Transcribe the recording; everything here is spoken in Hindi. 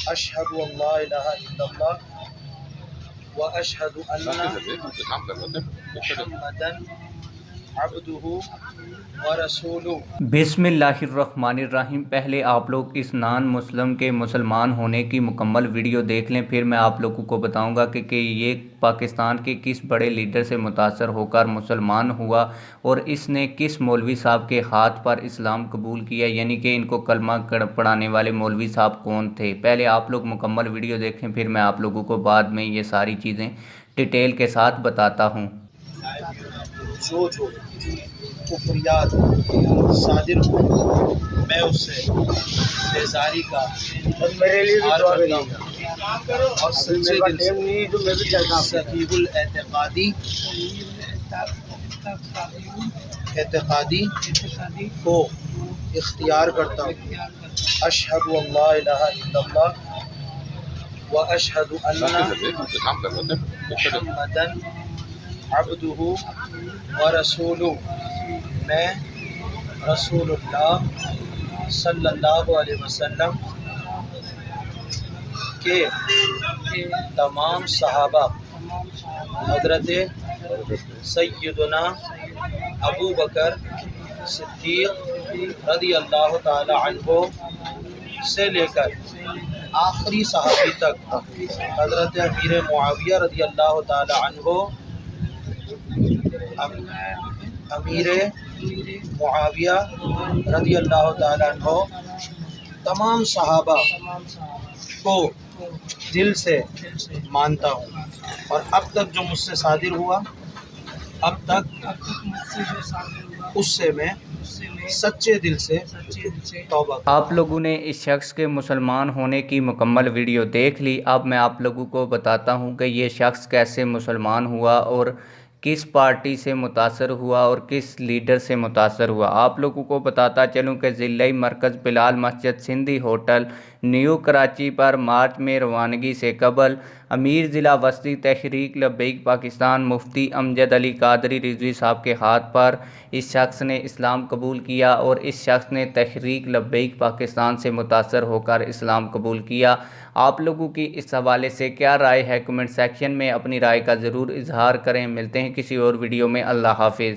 अशहदु अल्ला इलाहा इल्लल्लाह व अशहदु अन्ना मुहम्मदन अब्दुहु व रसूलुहु। बिस्मिल्लाहिर्रहमानिर्रहीम। पहले आप लोग इस नॉन मुस्लिम के मुसलमान होने की मुकम्मल वीडियो देख लें, फिर मैं आप लोगों को बताऊंगा कि ये पाकिस्तान के किस बड़े लीडर से मुतासर होकर मुसलमान हुआ और इसने किस मौलवी साहब के हाथ पर इस्लाम कबूल किया, यानी कि इनको कलमा पढ़ाने वाले मौलवी साहब कौन थे। पहले आप लोग मुकम्मल वीडियो देखें, फिर मैं आप लोगों को बाद में ये सारी चीज़ें डिटेल के साथ बताता हूँ। जो कुफरियात सादिर हो मैं उससे बेजारी का इज़हार करता हूँ और सच्चे दिल से सहीहुल एतकादी को इख्तियार करता हूँ। अशहदु अल्ला इलाहा इल्लल्लाह व अशहदु अन्ना मुहम्मदन अब्दुहु व रसूलुहु। मैं रसूलुल्लाह सल्लल्लाहु अलैहि वसल्लम के तमाम सहाबा हज़रत सय्यदना अबू बकर सिद्दीक़ रज़ी अल्लाह ताला अन्हु से लेकर आखिरी सहाबी तक हज़रत अमीर मुआविया रज़ी अल्लाह ताला अन्हु, अमीर मुआविया रज़ी अल्लाह ताला अन्हु तमाम सहाबा को दिल से मानता हूँ और अब तक जो मुझसे सादिर हुआ अब तक उससे मैं सच्चे दिल से तौबा। आप लोगों ने इस शख्स के मुसलमान होने की मुकम्मल वीडियो देख ली। अब मैं आप लोगों को बताता हूँ कि ये शख्स कैसे मुसलमान हुआ और किस पार्टी से मुतासर हुआ और किस लीडर से मुतासर हुआ। आप लोगों को बताता चलूँ कि ज़िला मरकज़ बिलाल मस्जिद सिंधी होटल न्यू कराची पर मार्च में रवानगी से कबल अमीर ज़िला वस्ती तहरीक लब्बैक पाकिस्तान मुफ्ती अमजद अली कादरी रिजवी साहब के हाथ पर इस शख्स ने इस्लाम कबूल किया और इस शख्स ने तहरीक लब्बैक पाकिस्तान से मुतासर होकर इस्लाम कबूल किया। आप लोगों की इस हवाले से क्या राय है, कमेंट सेक्शन में अपनी राय का ज़रूर इजहार करें। मिलते हैं किसी और वीडियो में। अल्लाह हाफिज़।